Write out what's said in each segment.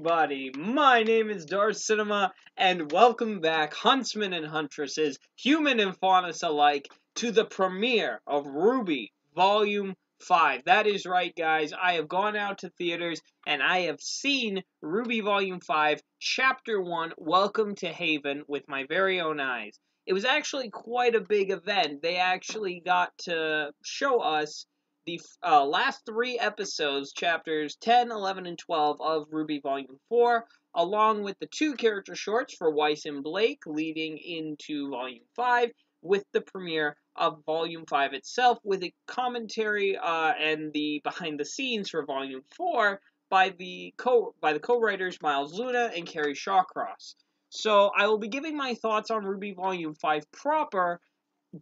everybody, my name is Darth Cinema, and welcome back, huntsmen and huntresses, human and faunus alike, to the premiere of RWBY Volume 5. That is right, guys, I have gone out to theaters, and I have seen RWBY Volume 5, Chapter 1, Welcome to Haven, with my very own eyes. It was actually quite a big event. They actually got to show us the last 3 episodes, chapters 10, 11, and 12 of RWBY Volume 4, along with the 2 character shorts for Weiss and Blake, leading into Volume 5, with the premiere of Volume 5 itself, with a commentary and the behind-the-scenes for Volume 4 by the co-writers Miles Luna and Carrie Shawcross. So I will be giving my thoughts on RWBY Volume 5 proper,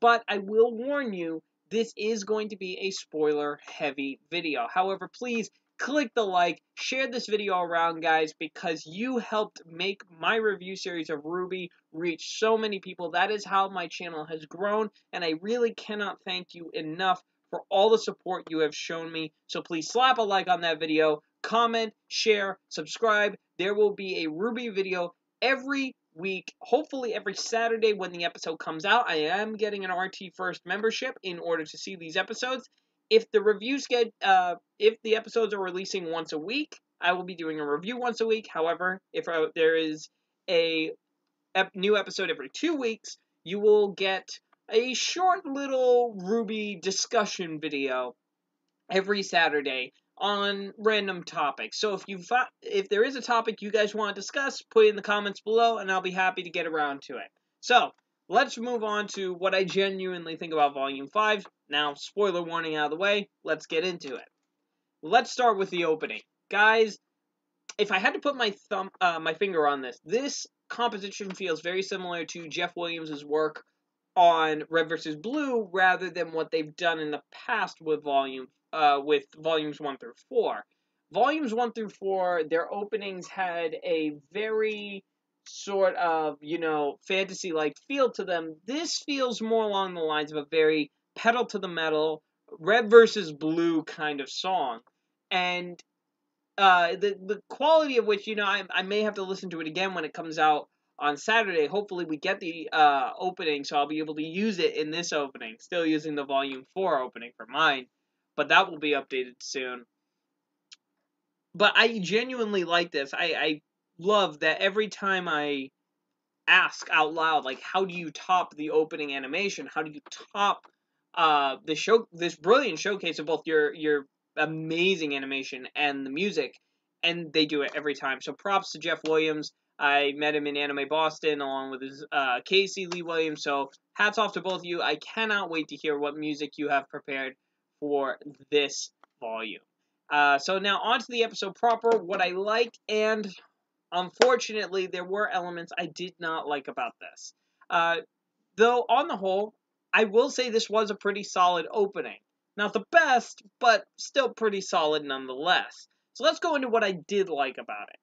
but I will warn you, this is going to be a spoiler-heavy video. However, please click the like, share this video around, guys, because you helped make my review series of RWBY reach so many people. That is how my channel has grown, and I really cannot thank you enough for all the support you have shown me. So please slap a like on that video, comment, share, subscribe. There will be a RWBY video every week, hopefully every Saturday when the episode comes out. I am getting an RT First membership in order to see these episodes. If the reviews if the episodes are releasing once a week, I will be doing a review once a week. However, if there is a new episode every 2 weeks, you will get a short little RWBY discussion video every Saturday on random topics. So if there is a topic you guys want to discuss, put it in the comments below, and I'll be happy to get around to it. So, let's move on to what I genuinely think about Volume 5. Now, spoiler warning out of the way, let's get into it. Let's start with the opening. Guys, if I had to put my finger on this composition feels very similar to Jeff Williams' work on Red vs. Blue, rather than what they've done in the past with Volumes 1 through 4. Volumes 1 through 4, their openings had a very sort of, fantasy-like feel to them. This feels more along the lines of a very pedal-to-the-metal, Red vs. Blue kind of song. And the quality of which, I may have to listen to it again when it comes out on Saturday. Hopefully we get the opening, so I'll be able to use it in this opening. Still using the Volume 4 opening for mine, but that will be updated soon. But I genuinely like this. I love that every time I ask out loud, like, how do you top the opening animation? How do you top this brilliant showcase of both your amazing animation and the music? And they do it every time. So props to Jeff Williams. I met him in Anime Boston along with his Casey Lee Williams. So hats off to both of you. I cannot wait to hear what music you have prepared for this volume. So now on to the episode proper. What I liked, and unfortunately there were elements I did not like about this. Though on the whole, I will say this was a pretty solid opening. Not the best, but still pretty solid nonetheless. So let's go into what I did like about it.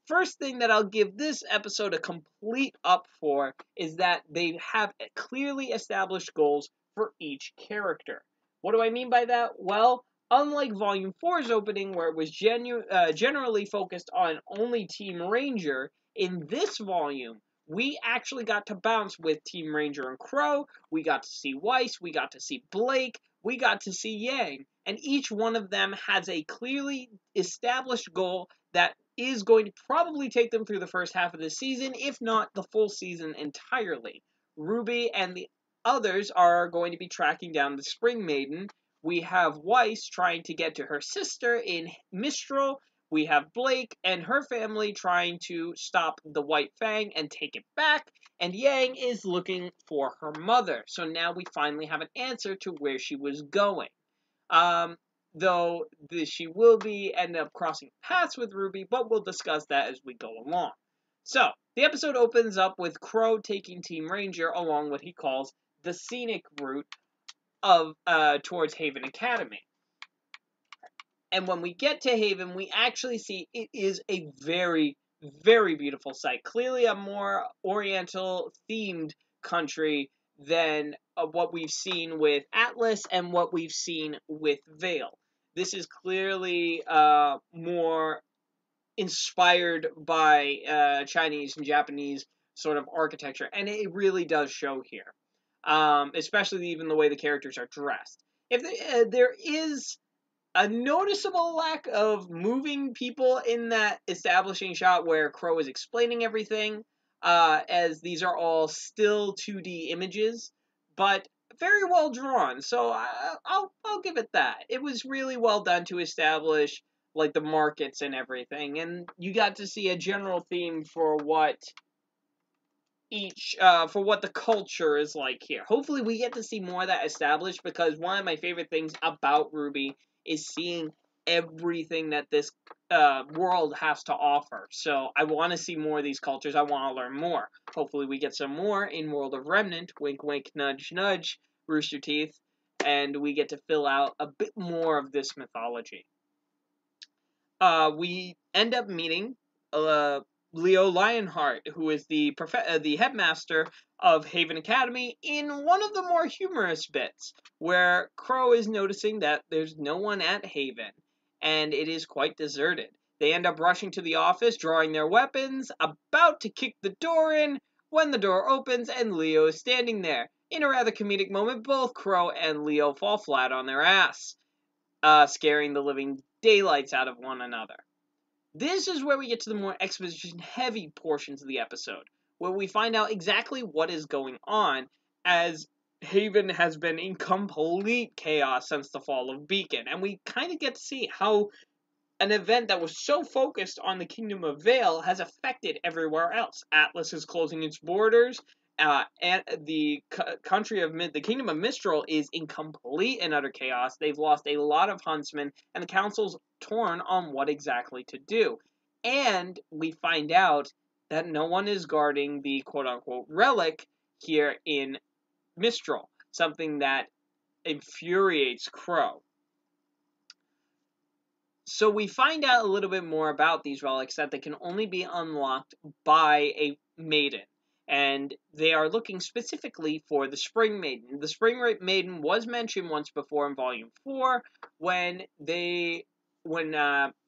First thing that I'll give this episode a complete up for is that they have clearly established goals for each character. What do I mean by that? Well, unlike Volume 4's opening, where it was generally focused on only Team Ranger, in this volume, we actually got to bounce with Team Ranger and Crow. We got to see Weiss, we got to see Blake, we got to see Yang, and each one of them has a clearly established goal that is going to probably take them through the first half of the season, if not the full season entirely. RWBY and the others are going to be tracking down the Spring Maiden. We have Weiss trying to get to her sister in Mistral. We have Blake and her family trying to stop the White Fang and take it back. And Yang is looking for her mother. So now we finally have an answer to where she was going. Though she will end up crossing paths with RWBY, but we'll discuss that as we go along. So, the episode opens up with Crow taking Team Ranger along what he calls the scenic route of towards Haven Academy. And when we get to Haven, we actually see it is a very, very beautiful sight. Clearly a more Oriental-themed country than what we've seen with Atlas and what we've seen with Vale. This is clearly more inspired by Chinese and Japanese sort of architecture, and it really does show here. Especially even the way the characters are dressed. If there is a noticeable lack of moving people in that establishing shot where Crow is explaining everything, as these are all still 2D images, but very well drawn. So I'll give it that. It was really well done to establish like the markets and everything, and you got to see a general theme for what for what the culture is like here. Hopefully we get to see more of that established, because one of my favorite things about RWBY is seeing everything that this world has to offer. So I want to see more of these cultures. I want to learn more. Hopefully we get some more in World of Remnant. Wink, wink, nudge, nudge, Rooster Teeth. And we get to fill out a bit more of this mythology. We end up meeting Leo Lionheart, who is the headmaster of Haven Academy, in one of the more humorous bits, where Crow is noticing that there's no one at Haven, and it is quite deserted. They end up rushing to the office, drawing their weapons, about to kick the door in, when the door opens and Leo is standing there. In a rather comedic moment, both Crow and Leo fall flat on their ass, scaring the living daylights out of one another. This is where we get to the more exposition-heavy portions of the episode, where we find out exactly what is going on, as Haven has been in complete chaos since the fall of Beacon, and we kind of get to see how an event that was so focused on the Kingdom of Vale has affected everywhere else. Atlas is closing its borders, and the the Kingdom of Mistral is in complete and utter chaos. They've lost a lot of huntsmen, and the council's torn on what exactly to do. And we find out that no one is guarding the quote-unquote relic here in Mistral, something that infuriates Crow. So we find out a little bit more about these relics, that they can only be unlocked by a maiden. And they are looking specifically for the Spring Maiden. The Spring Maiden was mentioned once before in Volume 4, when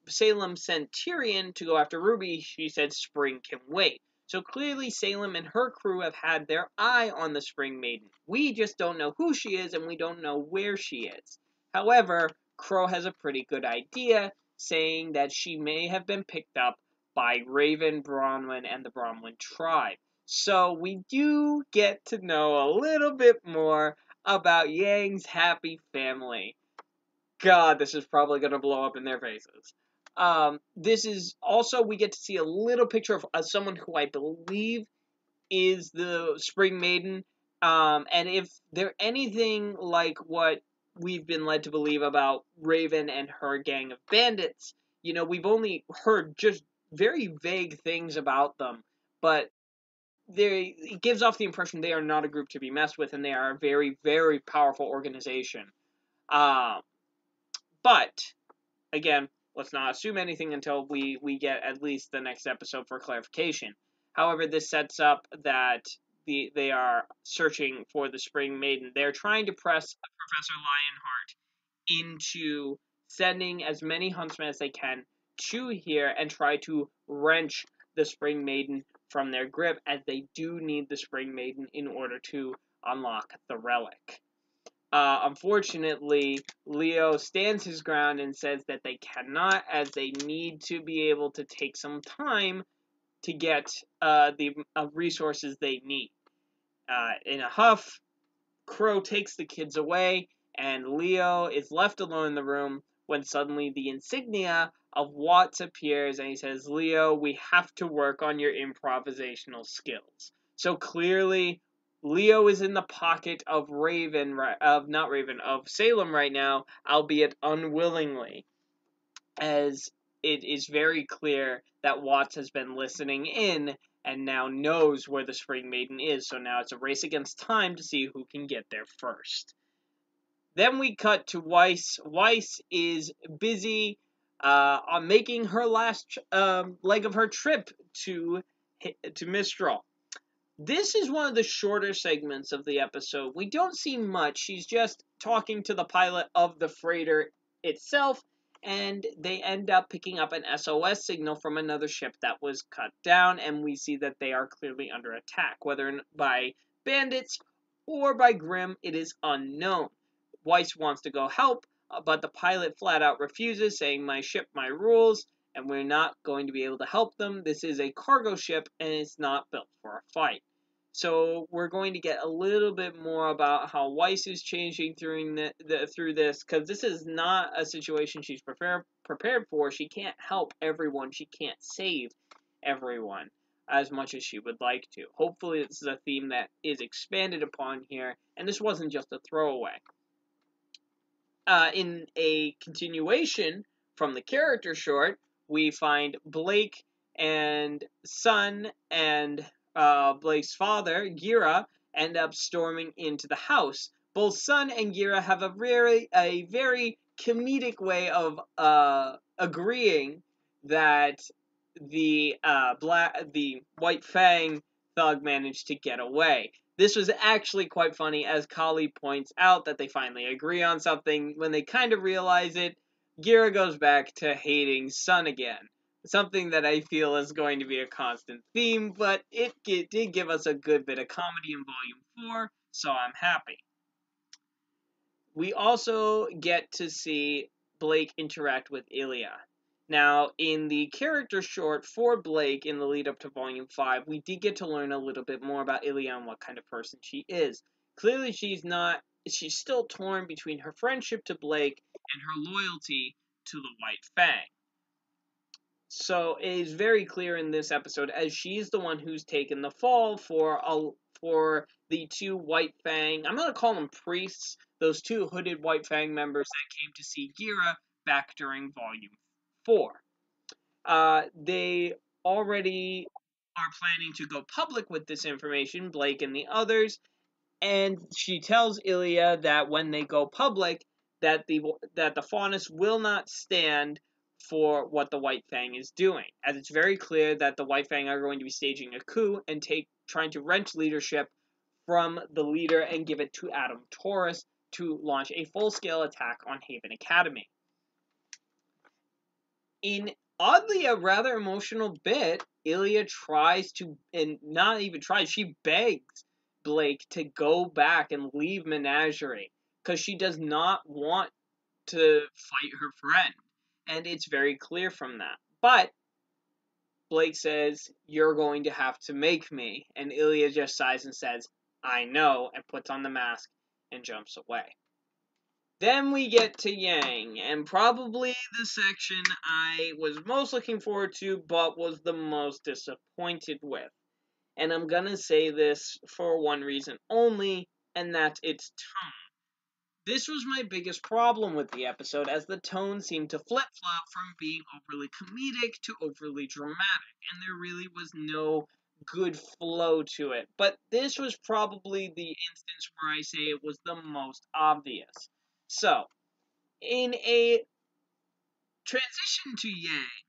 Salem sent Tyrion to go after Ruby. She said Spring can wait. So clearly Salem and her crew have had their eye on the Spring Maiden. We just don't know who she is, and we don't know where she is. However, Crow has a pretty good idea, saying that she may have been picked up by Raven, Bronwyn, and the Bronwyn tribe. So we do get to know a little bit more about Yang's happy family. God, this is probably going to blow up in their faces. This is also, we get to see a little picture of someone who I believe is the Spring Maiden. And if they're anything like what we've been led to believe about Raven and her gang of bandits, we've only heard just very vague things about them, but it gives off the impression they are not a group to be messed with, and they are a very, very powerful organization. But, again, let's not assume anything until we get at least the next episode for clarification. However, this sets up that they are searching for the Spring Maiden. They're trying to press Professor Lionheart into sending as many huntsmen as they can to here and try to wrench the Spring Maiden from their grip, as they do need the Spring Maiden in order to unlock the relic. Unfortunately, Leo stands his ground and says that they cannot, as they need to be able to take some time to get the resources they need. In a huff, Crow takes the kids away, and Leo is left alone in the room when suddenly the insignia of Watts appears, and he says, "Leo, we have to work on your improvisational skills." So clearly, Leo is in the pocket of Salem right now, albeit unwillingly, as it is very clear that Watts has been listening in and now knows where the Spring Maiden is, so now it's a race against time to see who can get there first. Then we cut to Weiss. Weiss is busy on making her last leg of her trip to Mistral. This is one of the shorter segments of the episode. We don't see much. She's just talking to the pilot of the freighter itself, and they end up picking up an SOS signal from another ship that was cut down, and we see that they are clearly under attack. Whether by bandits or by Grimm, it is unknown. Weiss wants to go help, but the pilot flat out refuses, saying, "My ship, my rules, and we're not going to be able to help them. This is a cargo ship, and it's not built for a fight." So we're going to get a little bit more about how Weiss is changing through this, because this is not a situation she's prepared for. She can't help everyone. She can't save everyone as much as she would like to. Hopefully this is a theme that is expanded upon here, and this wasn't just a throwaway. In a continuation from the character short, we find Blake and Sun and Blake's father, Gira, end up storming into the house. Both Sun and Gira have a very comedic way of agreeing that the White Fang thug managed to get away. This was actually quite funny, as Kali points out that they finally agree on something. When they kind of realize it, Gira goes back to hating Sun again. Something that I feel is going to be a constant theme, but it did give us a good bit of comedy in Volume 4, so I'm happy. We also get to see Blake interact with Ilya. Now, in the character short for Blake in the lead up to Volume 5, we did get to learn a little bit more about Ilya and what kind of person she is. Clearly, she's still torn between her friendship to Blake and her loyalty to the White Fang. So it is very clear in this episode, as she's the one who's taken the fall for the two White Fang, I'm going to call them priests, those two hooded White Fang members that came to see Gira back during Volume 4. They already are planning to go public with this information, Blake and the others, and she tells Ilya that when they go public, that the Faunus will not stand for what the White Fang is doing, as it's very clear that the White Fang are going to be staging a coup and trying to wrench leadership from the leader and give it to Adam Taurus to launch a full-scale attack on Haven Academy. In oddly a rather emotional bit, Ilya tries to, and not even tries, she begs Blake to go back and leave Menagerie, because she does not want to fight her friend. And it's very clear from that. But Blake says, "You're going to have to make me." And Ilya just sighs and says, "I know," and puts on the mask and jumps away. Then we get to Yang, and probably the section I was most looking forward to, but was the most disappointed with. And I'm gonna say this for one reason only, and that's its tone. This was my biggest problem with the episode, as the tone seemed to flip-flop from being overly comedic to overly dramatic, and there really was no good flow to it. But this was probably the instance where I say it was the most obvious. So, in a transition to Yang,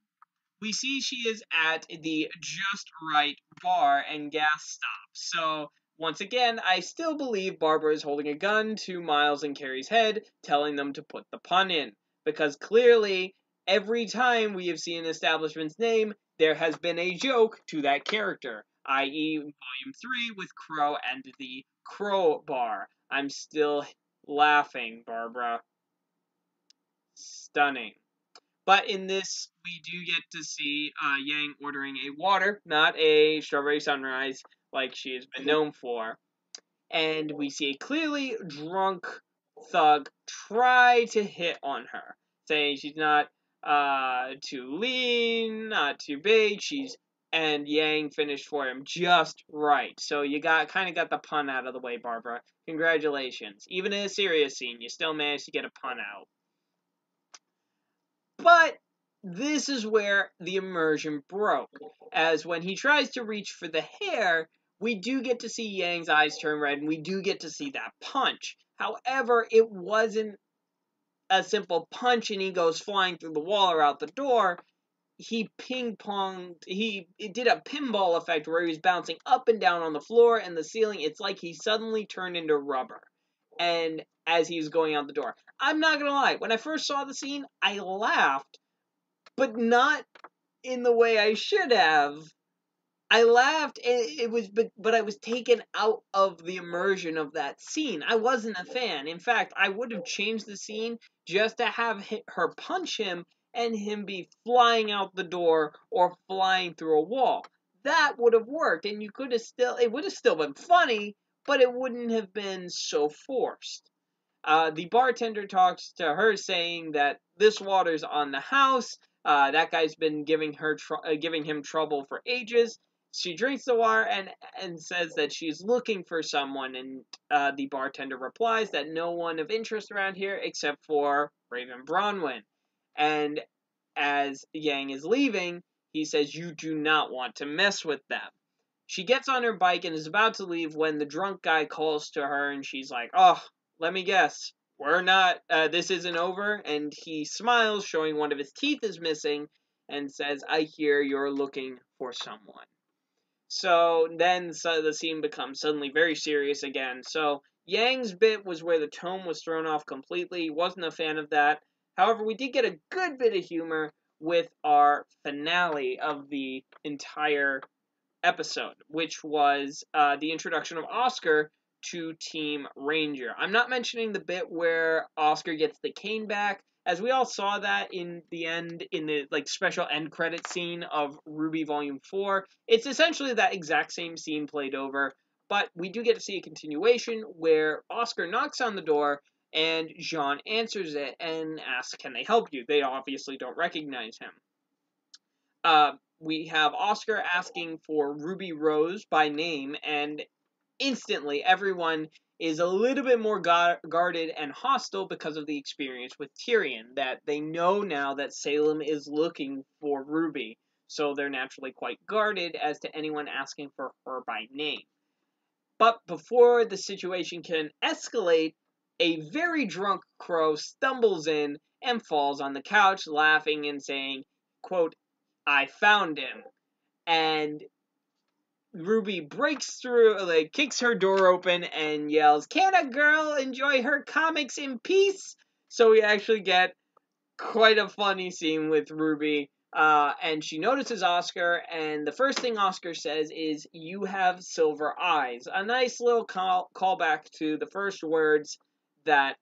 we see she is at the Just Right bar and gas stop. So, once again, I still believe Barbara is holding a gun to Miles and Carrie's head, telling them to put the pun in. Because clearly, every time we have seen an establishment's name, there has been a joke to that character, i.e. Volume 3 with Crow and the Crow bar. I'm still laughing, Barbara. Stunning. But in this, we do get to see Yang ordering a water, not a strawberry sunrise like she has been known for. And we see a clearly drunk thug try to hit on her, saying she's not too lean, not too big. And Yang finished for him just right. So you kind of got the pun out of the way, Barbara. Congratulations. Even in a serious scene, you still managed to get a pun out. But this is where the immersion broke, as when he tries to reach for the hair, we do get to see Yang's eyes turn red, and we do get to see that punch. However, it wasn't a simple punch and he goes flying through the wall or out the door. He it did a pinball effect where he was bouncing up and down on the floor and the ceiling. It's like he suddenly turned into rubber. And as he's going out the door. I'm not gonna lie, when I first saw the scene, I laughed, but not in the way I should have. I laughed, and but I was taken out of the immersion of that scene. I wasn't a fan. In fact, I would have changed the scene just to have her punch him and him be flying out the door or flying through a wall. That would have worked, and it would have still been funny, but it wouldn't have been so forced. The bartender talks to her, saying that this water's on the house. That guy's been giving him trouble for ages. She drinks the water and says that she's looking for someone, and the bartender replies that no one of interest around here except for Raven Bronwyn. And as Yang is leaving, he says, "You do not want to mess with them." She gets on her bike and is about to leave when the drunk guy calls to her, and she's like, "Oh, let me guess. This isn't over." And he smiles, showing one of his teeth is missing, and says, "I hear you're looking for someone." So the scene becomes suddenly very serious again. So Yang's bit was where the tone was thrown off completely. Wasn't a fan of that. However, we did get a good bit of humor with our finale of the entire episode, which was the introduction of Oscar to Team Ranger. I'm not mentioning the bit where Oscar gets the cane back, as we all saw that in the end, in the special end credit scene of RWBY Volume 4. It's essentially that exact same scene played over, but we do get to see a continuation where Oscar knocks on the door and Jean answers it and asks, "Can they help you?" They obviously don't recognize him. We have Oscar asking for Ruby Rose by name, and instantly everyone is a little bit more guarded and hostile because of the experience with Tyrion, that they know now that Salem is looking for Ruby, so they're naturally quite guarded as to anyone asking for her by name. But before the situation can escalate, a very drunk Crow stumbles in and falls on the couch, laughing and saying, quote, "I found him." And Ruby breaks through, kicks her door open and yells, "Can a girl enjoy her comics in peace?" So we actually get quite a funny scene with Ruby. And she notices Oscar, and the first thing Oscar says is, "You have silver eyes." A nice little callback to the first words that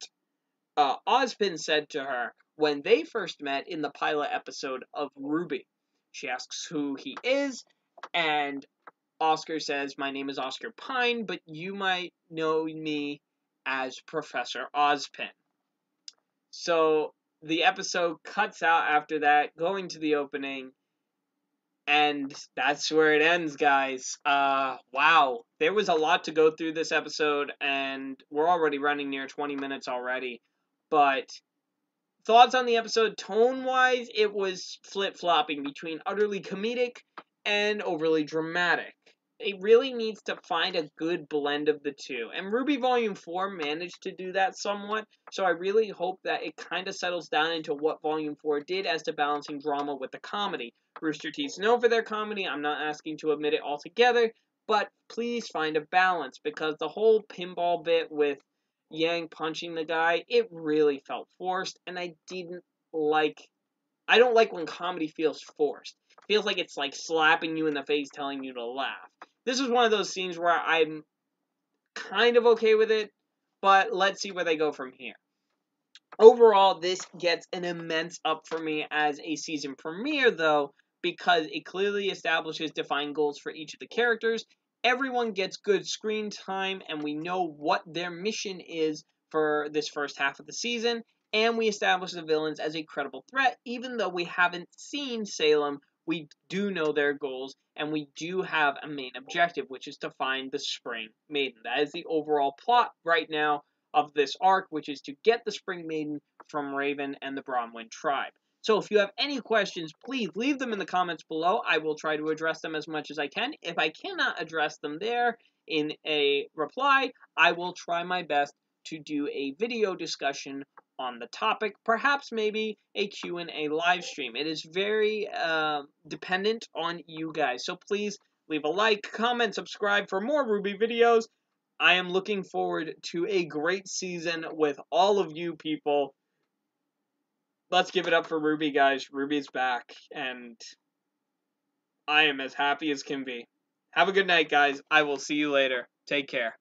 Ozpin said to her when they first met in the pilot episode of RWBY. She asks who he is, and Oscar says, "My name is Oscar Pine, but you might know me as Professor Ozpin." So the episode cuts out after that, going to the opening, and that's where it ends, guys. Wow. There was a lot to go through this episode, and we're already running near 20 minutes already. But thoughts on the episode, tone-wise, it was flip-flopping between utterly comedic and overly dramatic. It really needs to find a good blend of the two. And RWBY Volume 4 managed to do that somewhat, so I really hope that it kind of settles down into what Volume 4 did as to balancing drama with the comedy. Rooster Teeth's known for their comedy. I'm not asking to omit it altogether, but please find a balance, because the whole pinball bit with Yang punching the guy, it really felt forced, and I don't like when comedy feels forced. It feels like it's like slapping you in the face, telling you to laugh. This is one of those scenes where I'm kind of okay with it, but let's see where they go from here. Overall, this gets an immense up for me as a season premiere, though, because it clearly establishes defined goals for each of the characters. Everyone gets good screen time, and we know what their mission is for this first half of the season, and we establish the villains as a credible threat. Even though we haven't seen Salem, we do know their goals, and we do have a main objective, which is to find the Spring Maiden. That is the overall plot right now of this arc, which is to get the Spring Maiden from Raven and the Bronwyn tribe. So if you have any questions, please leave them in the comments below. I will try to address them as much as I can. If I cannot address them there in a reply, I will try my best to do a video discussion on the topic, perhaps maybe a Q&A live stream. It is very dependent on you guys, so please leave a like, comment, subscribe for more RWBY videos. I am looking forward to a great season with all of you people. Let's give it up for RWBY, guys. RWBY's back, and I am as happy as can be. Have a good night, guys. I will see you later. Take care.